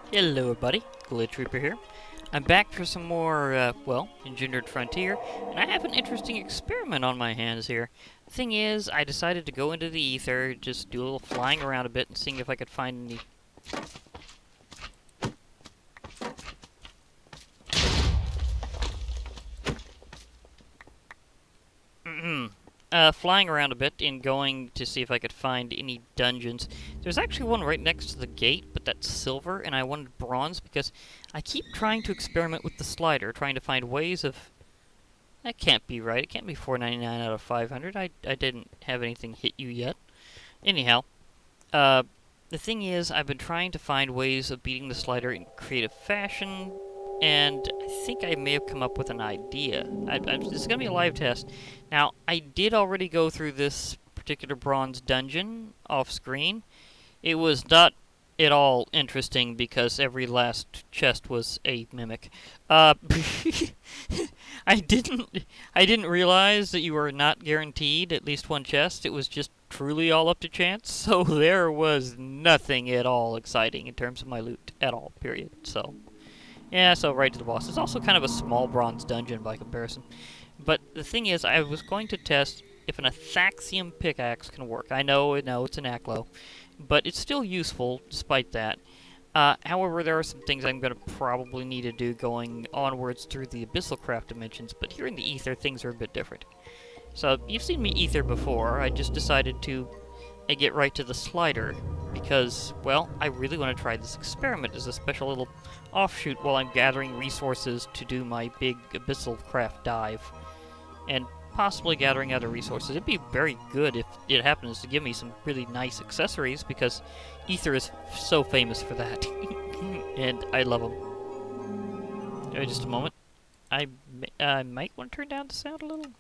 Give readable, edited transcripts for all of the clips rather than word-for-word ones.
Hello everybody, Glitch Reaper here. I'm back for some more, Engendered Frontier, and I have an interesting experiment on my hands here. The thing is, I decided to go into the Aether, just do a little flying around a bit and seeing if I could find any... flying around a bit and going to see if I could find any dungeons. There's actually one right next to the gate, but that's silver, and I wanted bronze because I keep trying to experiment with the slider, trying to find ways of... That can't be right. It can't be 499 out of 500. I didn't have anything hit you yet. Anyhow, the thing is, I've been trying to find ways of beating the slider in creative fashion, and I think I may have come up with an idea. This is going to be a live test. Now, I did already go through this particular bronze dungeon off-screen. It was not at all interesting because every last chest was a mimic. I didn't realize that you were not guaranteed at least one chest. It was just truly all up to chance. So there was nothing at all exciting in terms of my loot at all, period. So, yeah, so right to the boss. It's also kind of a small bronze dungeon by comparison. But the thing is, I was going to test if an Athaxium pickaxe can work. I know it's an Aclo, but it's still useful despite that. However, there are some things I'm going to probably need to do going onwards through the Abyssal Craft dimensions, but here in the Aether, things are a bit different. So, you've seen me Aether before. I just decided to get right to the slider, because, well, I really want to try this experiment as a special little offshoot while I'm gathering resources to do my big Abyssal Craft dive, and possibly gathering other resources. It'd be very good if it happens to give me some really nice accessories, because Aether is so famous for that. And I love them. Just a moment. I might want to turn down the sound a little.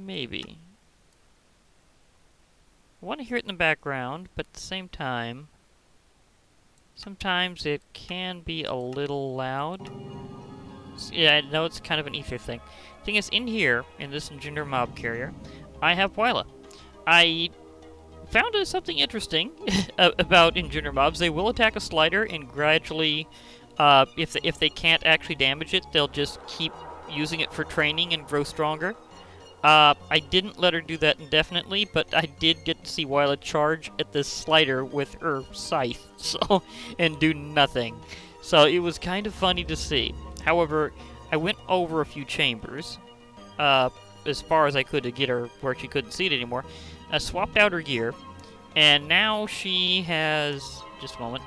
Maybe. I want to hear it in the background, but at the same time, sometimes it can be a little loud. Yeah, I know it's kind of an Aether thing. Thing is, in here, in this Engender mob carrier, I have Wyla. I found something interesting about Engender mobs. They will attack a slider and gradually, if they can't actually damage it, they'll just keep using it for training and grow stronger. I didn't let her do that indefinitely, but I did get to see Wyla charge at this slider with her scythe, and do nothing. So it was kind of funny to see. However, I went over a few chambers, as far as I could to get her where she couldn't see it anymore. I swapped out her gear, and now she has... Just a moment.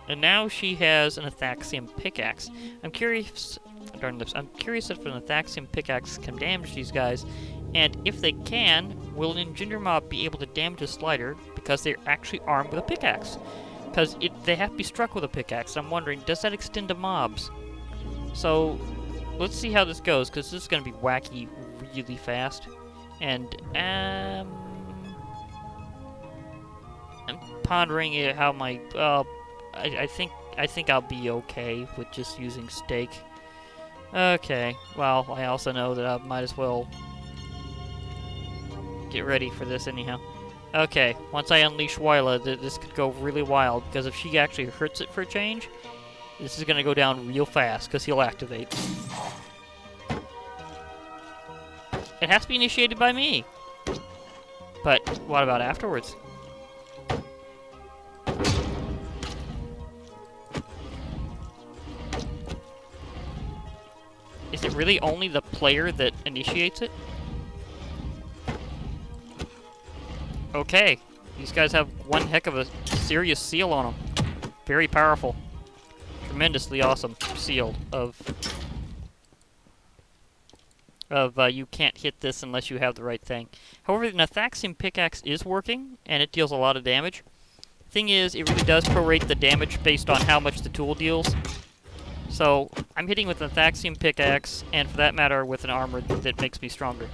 And now she has an Athaxium pickaxe. I'm curious... Darn lips. I'm curious if an Athaxium pickaxe can damage these guys, and if they can, will an Engender mob be able to damage a slider because they're actually armed with a pickaxe? Because they have to be struck with a pickaxe. I'm wondering, does that extend to mobs? So, let's see how this goes, because this is going to be wacky really fast. And, I'm pondering how my, I think I'll be okay with just using stake. Okay, well, I also know that I might as well get ready for this anyhow. Okay, once I unleash Wyla, this could go really wild, because if she actually hurts it for a change, this is going to go down real fast, because he'll activate. It has to be initiated by me. But what about afterwards? Is it really only the player that initiates it? Okay. These guys have one heck of a serious seal on them. Very powerful. Tremendously awesome seal of you can't hit this unless you have the right thing. However, the Athaxium pickaxe is working, and it deals a lot of damage. Thing is, it really does prorate the damage based on how much the tool deals. So, I'm hitting with an Athaxium pickaxe, and for that matter, with an armor that makes me stronger.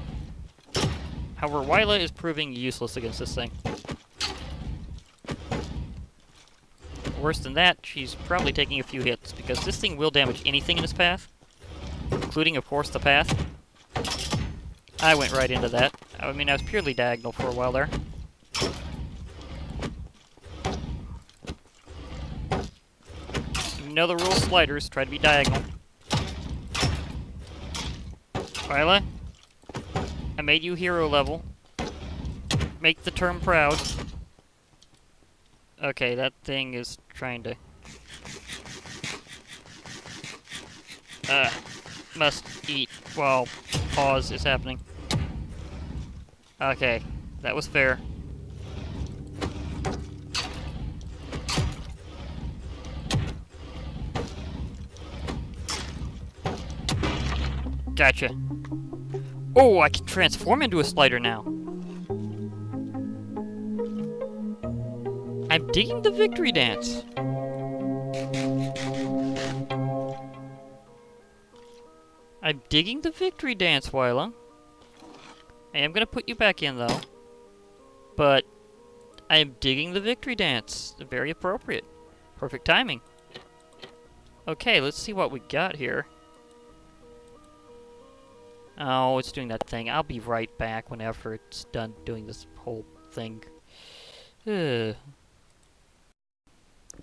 However, Wyla is proving useless against this thing. Worse than that, she's probably taking a few hits, because this thing will damage anything in its path, including, of course, the path. I went right into that. I mean, I was purely diagonal for a while there. know the rule of sliders. Try to be diagonal. Twyla, I made you hero level. Make the term proud. Okay, that thing is trying to... must eat while pause is happening. Okay, that was fair. Gotcha. Oh, I can transform into a slider now. I'm digging the victory dance. I'm digging the victory dance, Wyla. I am gonna put you back in, though. But I am digging the victory dance. Very appropriate. Perfect timing. Okay, let's see what we got here. Oh, it's doing that thing. I'll be right back whenever it's done doing this whole thing. Ugh.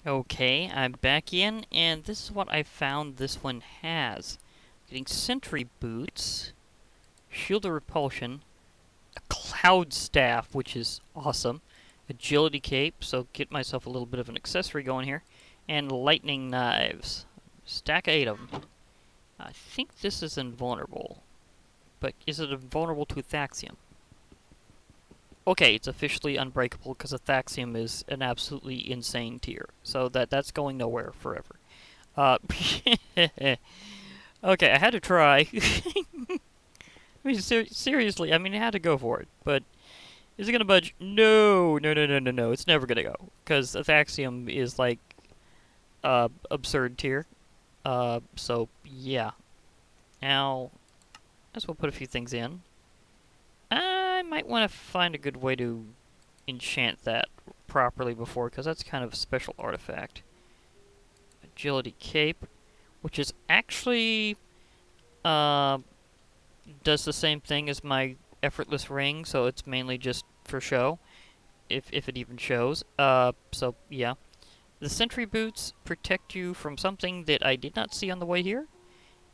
Okay, I'm back in, and this is what I found this one has. Getting sentry boots, shield of repulsion, a cloud staff, which is awesome, agility cape, so get myself a little bit of an accessory going here, and lightning knives. Stack of 8 of them. I think this is invulnerable, but is it invulnerable to Athaxium? Okay, it's officially unbreakable because Athaxium is an absolutely insane tier, so that's going nowhere forever. Okay, I had to try. I mean, seriously, I mean, I had to go for it, but is it gonna budge? No, no, no, no, no, no, it's never gonna go, because Athaxium is, like, absurd tier. So, yeah. Now, as we'll put a few things in. I might want to find a good way to enchant that properly before, because that's kind of a special artifact. Agility cape, which is actually, does the same thing as my effortless ring, so it's mainly just for show, if it even shows. So, yeah. The sentry boots protect you from something that I did not see on the way here,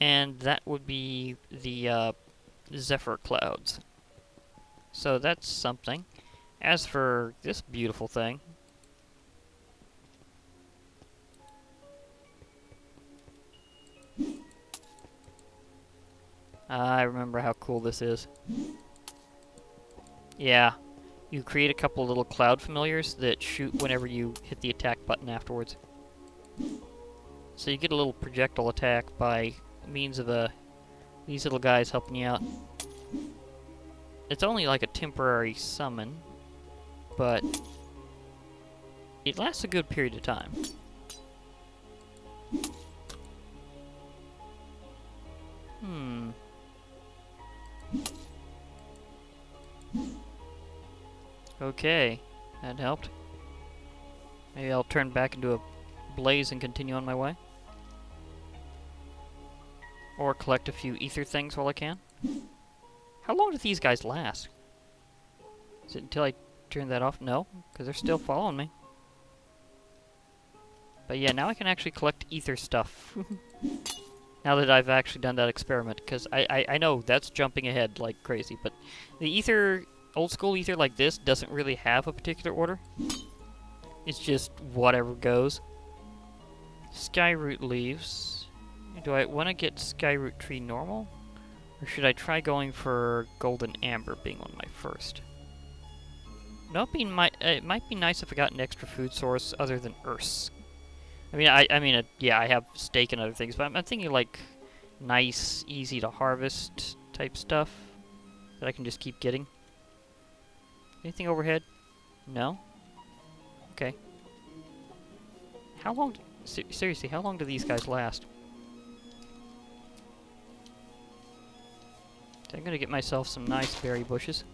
and that would be the, Zephyr clouds. So that's something. As for this beautiful thing, I remember how cool this is. Yeah, you create a couple little cloud familiars that shoot whenever you hit the attack button afterwards. So you get a little projectile attack by means of these little guys helping you out. It's only like a temporary summon, but it lasts a good period of time. Okay, that helped. Maybe I'll turn back into a blaze and continue on my way. Or collect a few ether things while I can. How long do these guys last? Is it until I turn that off? No, because they're still following me. But yeah, now I can actually collect ether stuff. Now that I've actually done that experiment, because I know that's jumping ahead like crazy, but the ether, old school ether like this, doesn't really have a particular order. It's just whatever goes. Skyroot leaves. Do I want to get Skyroot tree normal? Or should I try going for Golden Amber being on my first? No, it might be nice if I got an extra food source other than Earth's. I mean, yeah, I have steak and other things, but I'm thinking like nice, easy to harvest type stuff that I can just keep getting. Anything overhead? No? Okay. How long... seriously, how long do these guys last? I'm gonna get myself some nice berry bushes.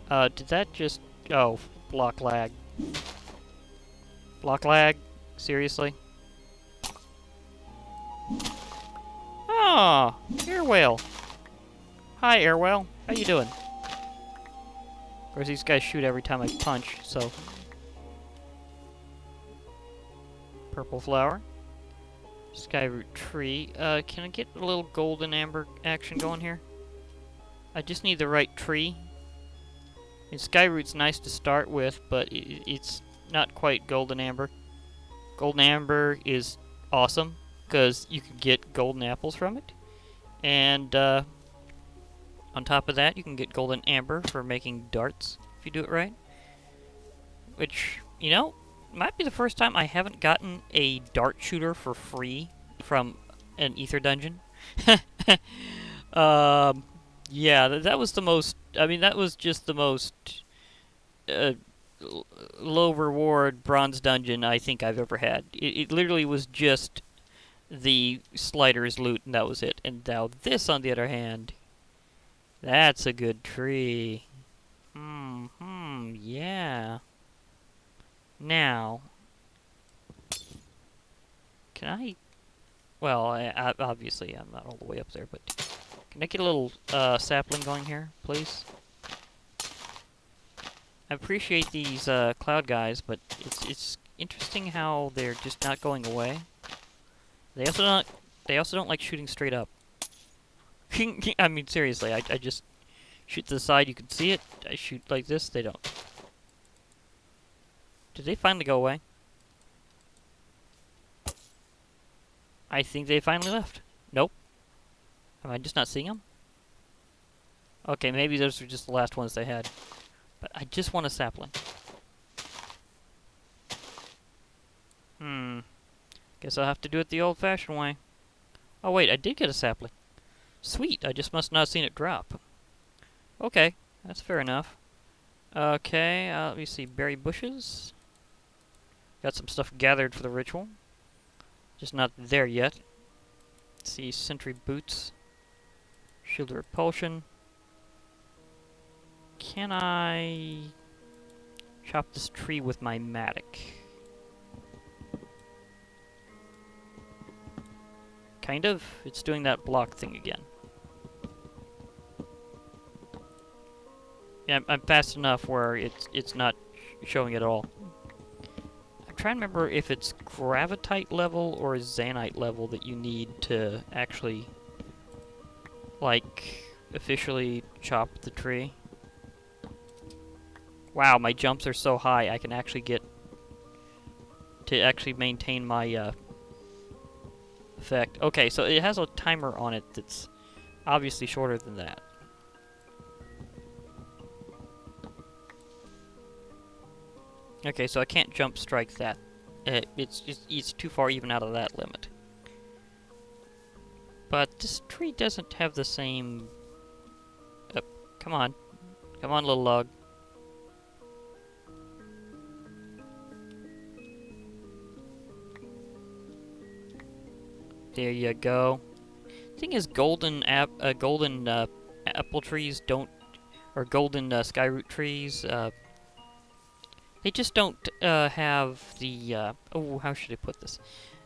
Did that just... oh, block lag. Block lag? Seriously? Ah, air whale. Hi, air whale. How you doing? Of course, these guys shoot every time I punch, so... Purple flower. Skyroot tree. Can I get a little golden amber action going here? I just need the right tree. And Skyroot's nice to start with, but it's not quite golden amber. Golden amber is awesome, because you can get golden apples from it. And on top of that, you can get golden amber for making darts, if you do it right. Which, you know, might be the first time I haven't gotten a dart shooter for free from an Aether dungeon. Yeah, that was the most, I mean, that was just the most low reward bronze dungeon I think I've ever had. It literally was just the Slider's loot, and that was it. And now this, on the other hand, that's a good tree. Yeah. Now, can I... Well, obviously I'm not all the way up there, but... Can I get a little sapling going here, please? I appreciate these cloud guys, but it's interesting how they're just not going away. They also don't like shooting straight up. I mean, seriously, I just shoot to the side, you can see it. I shoot like this, they don't. Did they finally go away? I think they finally left. Nope. Am I just not seeing them? Okay, maybe those were just the last ones they had. But I just want a sapling. Guess I'll have to do it the old-fashioned way. Oh wait, I did get a sapling. Sweet, I just must not have seen it drop. Okay, that's fair enough. Okay, let me see. Berry bushes. Got some stuff gathered for the ritual. Just not there yet. Let's see, sentry boots. Shield of repulsion. Can I chop this tree with my mattock? Kind of. It's doing that block thing again. Yeah, I'm fast enough where it's not showing it at all. I'm trying to remember if it's gravitite level or zanite level that you need to actually, like, officially chop the tree. Wow, my jumps are so high I can actually get to actually maintain my effect. Okay, so it has a timer on it that's obviously shorter than that. Okay, so I can't jump strike that. It's too far even out of that limit. But this tree doesn't have the same... come on. Come on, little log. There you go. Thing is, golden apple trees don't... Or golden skyroot trees, they just don't have the... oh, how should I put this?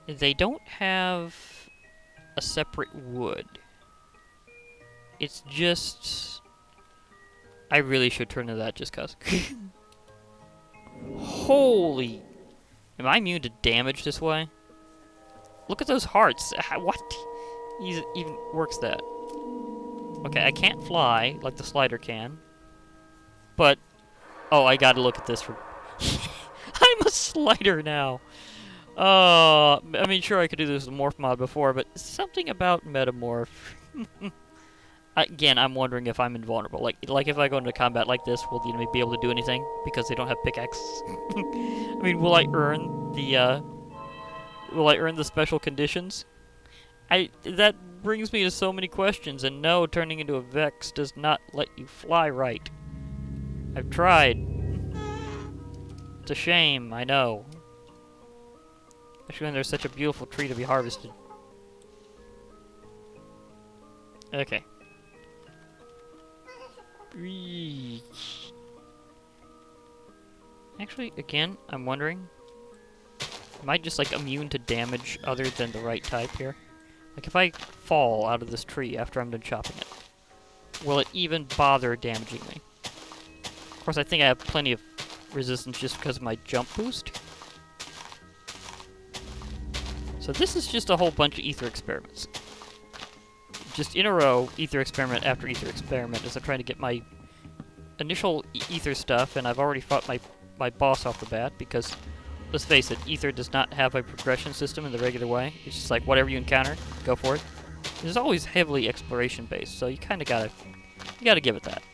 They don't have a separate wood. It's just... I really should turn to that just cause. Holy... Am I immune to damage this way? Look at those hearts. What? He even works that. Okay, I can't fly like the slider can. But... Oh, I gotta look at this for... I'm a slider now. I mean, sure, I could do this with Morph Mod before, but something about Metamorph. Again, I'm wondering if I'm invulnerable. Like if I go into combat like this, will the enemy be able to do anything because they don't have pickaxes? I mean, will I earn the special conditions? That brings me to so many questions, and no, turning into a Vex does not let you fly right. I've tried. It's a shame, I know. Especially when there's such a beautiful tree to be harvested. Okay. Actually, again, I'm wondering... Am I just, like, immune to damage other than the right type here? Like, if I fall out of this tree after I'm done chopping it, will it even bother damaging me? Of course, I think I have plenty of resistance just because of my jump boost. So this is just a whole bunch of ether experiments. Just in a row, ether experiment after ether experiment as I'm trying to get my initial ether stuff, and I've already fought my boss off the bat because, let's face it, ether does not have a progression system in the regular way. It's just like whatever you encounter, go for it. It's always heavily exploration based, so you kind of gotta give it that.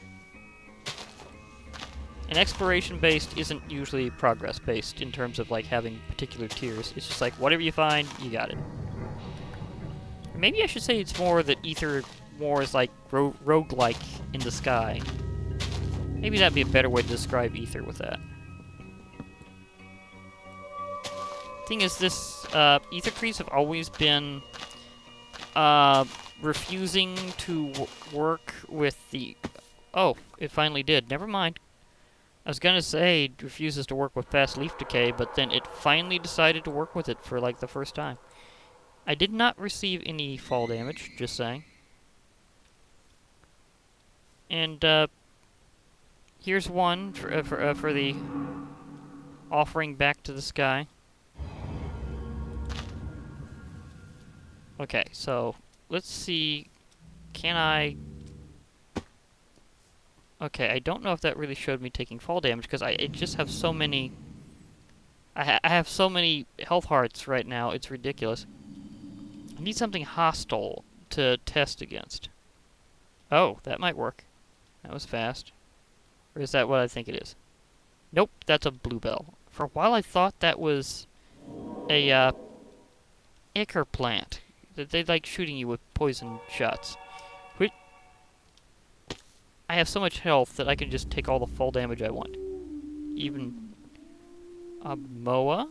And exploration based isn't usually progress based in terms of like having particular tiers. It's just like whatever you find, you got it. Or maybe I should say it's more that ether more is like roguelike in the sky. Maybe that'd be a better way to describe ether with that. Thing is, this ether trees have always been refusing to work with the... Oh, it finally did. Never mind. I was gonna say it refuses to work with fast leaf decay, but then it finally decided to work with it for like the first time. I did not receive any fall damage, just saying. And here's one for the offering back to the sky. Okay, so let's see. Can I... Okay, I don't know if that really showed me taking fall damage, because I just have so many... I have so many health hearts right now, it's ridiculous. I need something hostile to test against. Oh, that might work. That was fast. Or is that what I think it is? Nope, that's a bluebell. For a while I thought that was a ichor plant. They like shooting you with poison shots. I have so much health that I can just take all the fall damage I want. Even Moa?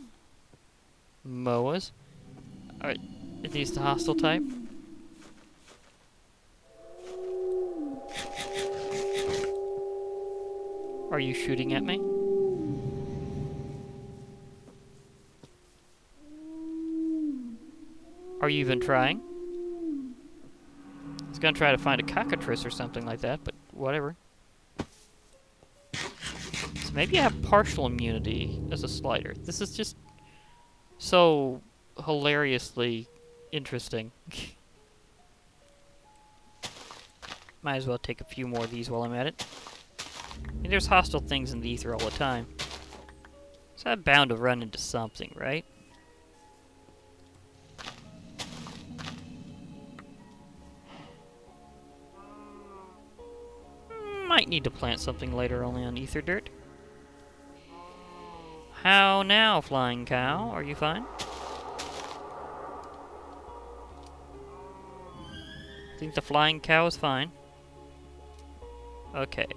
Moas? Alright, are these the hostile type? Are you shooting at me? Are you even trying? I was gonna try to find a cockatrice or something like that, but whatever. So maybe I have partial immunity as a slider. This is just so hilariously interesting. Might as well take a few more of these while I'm at it. I mean, there's hostile things in the ether all the time. So I'm bound to run into something, right? Might need to plant something later only on ether dirt. How now, flying cow? Are you fine? I think the flying cow is fine. Okay,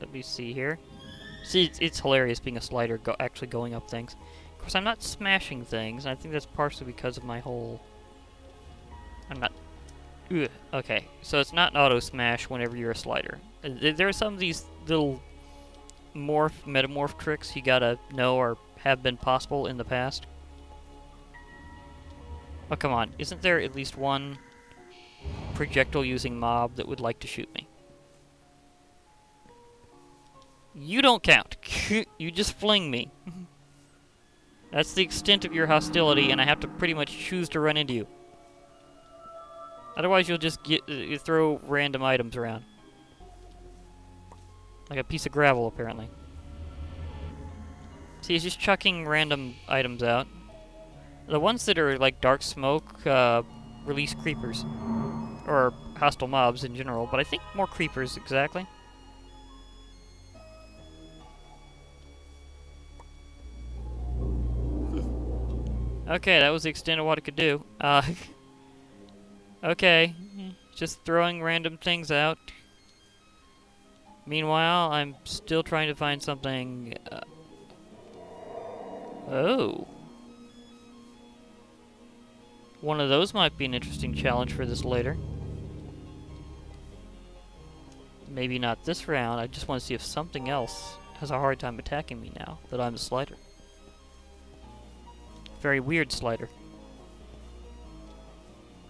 let me see here. See, it's hilarious being a slider actually going up things. Of course, I'm not smashing things, and I think that's partially because of my whole... I'm not... Ugh. Okay, so it's not an auto-smash whenever you're a slider. There are some of these little metamorph tricks you gotta know or have been possible in the past. Oh, come on. Isn't there at least one projectile-using mob that would like to shoot me? You don't count. You just fling me. That's the extent of your hostility, and I have to pretty much choose to run into you. Otherwise, you'll just throw random items around. Like a piece of gravel, apparently. See, he's just chucking random items out. The ones that are like dark smoke release creepers. Or hostile mobs in general, but I think more creepers, exactly. Okay, that was the extent of what it could do. Okay, just throwing random things out. Meanwhile, I'm still trying to find something... Oh. One of those might be an interesting challenge for this later. Maybe not this round. I just want to see if something else has a hard time attacking me now that I'm a slider. Very weird slider.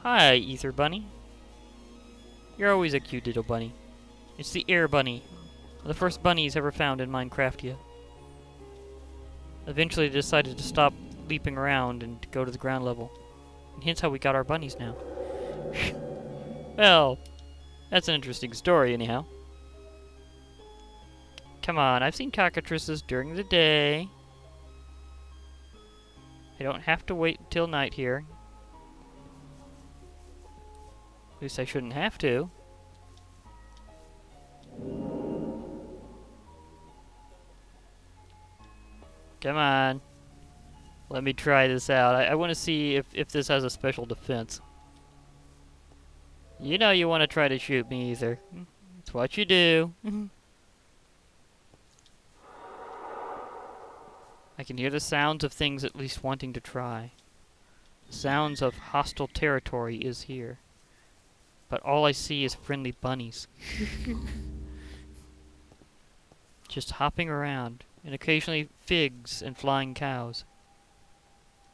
Hi, Ether Bunny. You're always a cute little bunny. It's the air bunny. The first bunnies ever found in Minecraftia. Eventually decided to stop leaping around and to go to the ground level. Hence how we got our bunnies now. Well, that's an interesting story anyhow. Come on, I've seen cockatrices during the day. I don't have to wait until night here. At least I shouldn't have to. Come on. Let me try this out. I want to see if this has a special defense. You know you want to try to shoot me, Aether. It's what you do. I can hear the sounds of things at least wanting to try. The sounds of hostile territory is here. But all I see is friendly bunnies. Just hopping around, and occasionally figs and flying cows.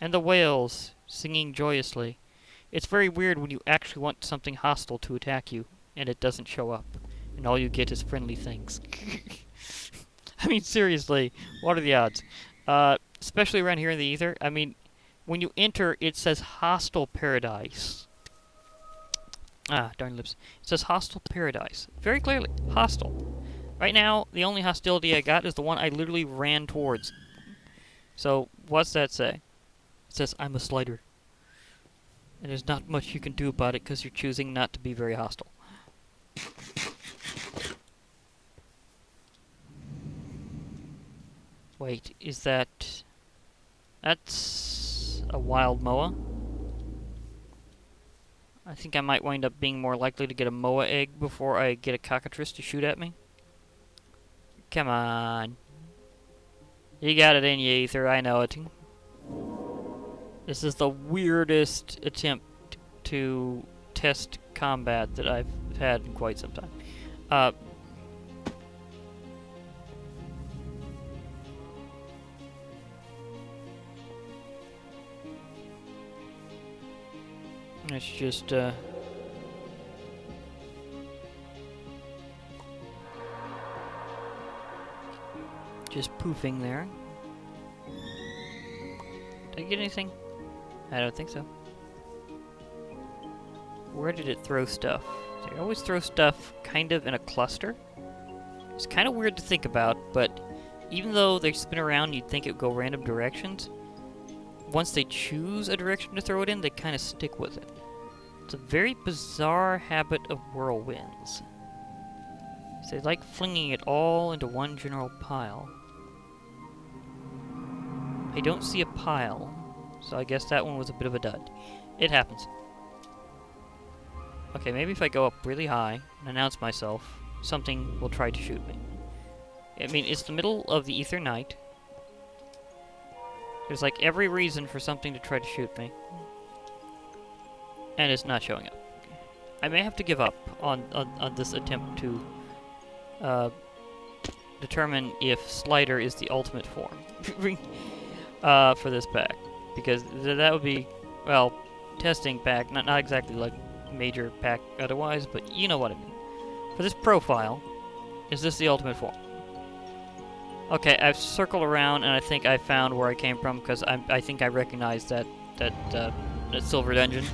And the whales singing joyously. It's very weird when you actually want something hostile to attack you, and it doesn't show up, and all you get is friendly things. I mean, seriously, what are the odds? Especially around here in the Aether. I mean, when you enter, it says hostile paradise. Ah, darn lips. It says hostile paradise. Very clearly, hostile. Right now, the only hostility I got is the one I literally ran towards. So, what's that say? It says, I'm a slider. And there's not much you can do about it because you're choosing not to be very hostile. Wait, is that... That's a wild moa? I think I might wind up being more likely to get a moa egg before I get a cockatrice to shoot at me. Come on. You got it in you, Aether, I know it. This is the weirdest attempt to test combat that I've had in quite some time. It's just, just poofing there. Did I get anything? I don't think so. Where did it throw stuff? They always throw stuff kind of in a cluster. It's kind of weird to think about, but even though they spin around, you'd think it would go random directions. Once they choose a direction to throw it in, they kind of stick with it. It's a very bizarre habit of whirlwinds. So they like flinging it all into one general pile. I don't see a pile, so I guess that one was a bit of a dud. It happens. Okay, maybe if I go up really high and announce myself, something will try to shoot me. I mean, it's the middle of the Aether night. There's like every reason for something to try to shoot me. And it's not showing up. I may have to give up on this attempt to determine if Slider is the ultimate form for this pack. Because that would be, well, testing pack, not exactly like major pack otherwise, but you know what I mean. For this profile, is this the ultimate form? Okay, I've circled around and I think I found where I came from because I think I recognize that silver dungeon.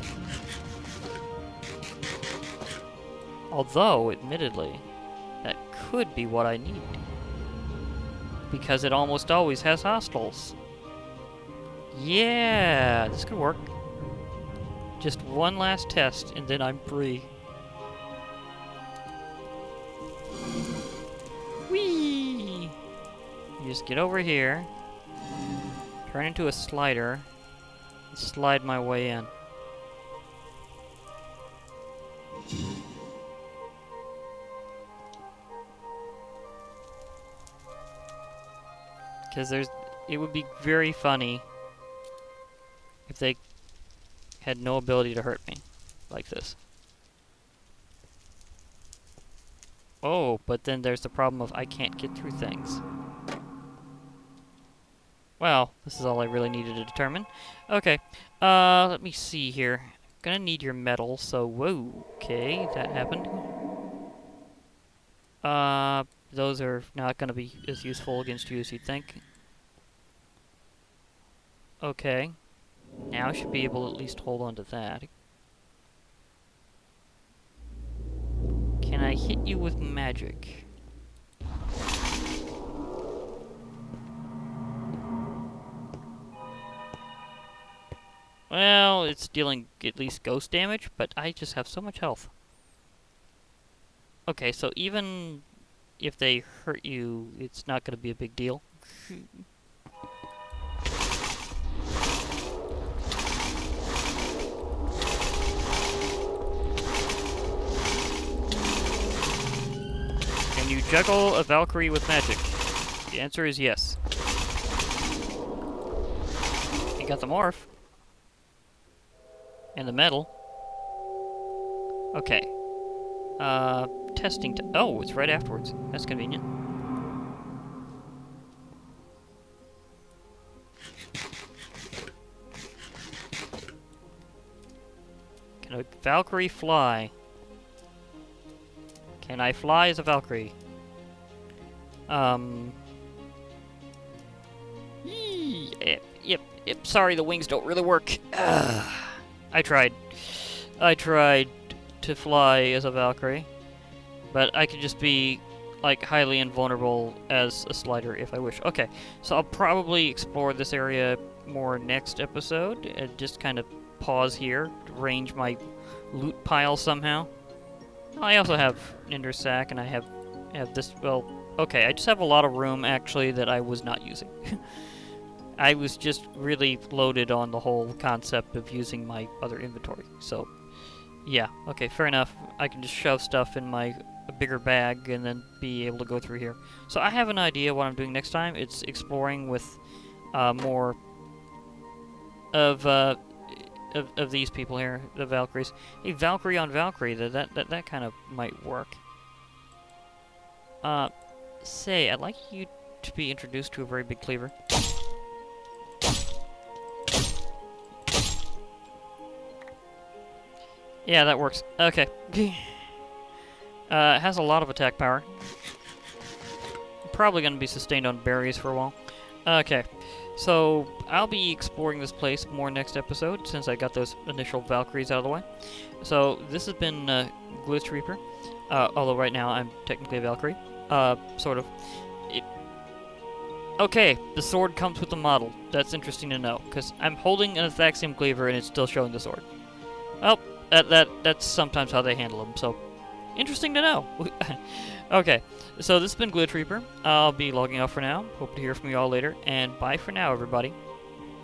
Although, admittedly, that could be what I need. Because it almost always has hostiles. Yeah, this could work. Just one last test and then I'm free. Whee! You just get over here, turn into a slider, and slide my way in. Because it would be very funny if they had no ability to hurt me, like this. Oh, but then there's the problem of I can't get through things. Well, this is all I really needed to determine. Okay, let me see here. Gonna need your metal, so whoa, okay, that happened. Those are not gonna be as useful against you as you'd think. Okay. Now I should be able to at least hold on to that. Can I hit you with magic? Well, it's dealing at least ghost damage, but I just have so much health. Okay, so even if they hurt you, it's not going to be a big deal. Can you juggle a Valkyrie with magic? The answer is yes. You got the morph. And the metal. Okay. Testing. Oh, it's right afterwards. That's convenient. Can a Valkyrie fly? Can I fly as a Valkyrie? Yep. Sorry, the wings don't really work. I tried. I tried to fly as a Valkyrie, but I could just be, like, highly invulnerable as a slider if I wish. Okay, so I'll probably explore this area more next episode, and just kind of pause here, arrange my loot pile somehow. I also have Ender Sack, and I have this, well, okay, I just have a lot of room, actually, that I was not using. I was just really loaded on the whole concept of using my other inventory, so, yeah, okay, fair enough. I can just shove stuff in my bigger bag and then be able to go through here. So I have an idea what I'm doing next time. It's exploring with more of these people here, the Valkyries. Hey, Valkyrie on Valkyrie, that kind of might work. Say, I'd like you to be introduced to a very big cleaver. Yeah, that works. Okay. It has a lot of attack power. Probably going to be sustained on berries for a while. Okay. So, I'll be exploring this place more next episode, since I got those initial Valkyries out of the way. So, this has been Glitch Reaper. Although right now I'm technically a Valkyrie. Sort of. Okay, the sword comes with the model. That's interesting to know, because I'm holding an Athaxium Cleaver and it's still showing the sword. Well, that's sometimes how they handle them, so interesting to know. Okay, so this has been Glitch Reaper. I'll be logging off for now. Hope to hear from you all later, and bye for now, everybody.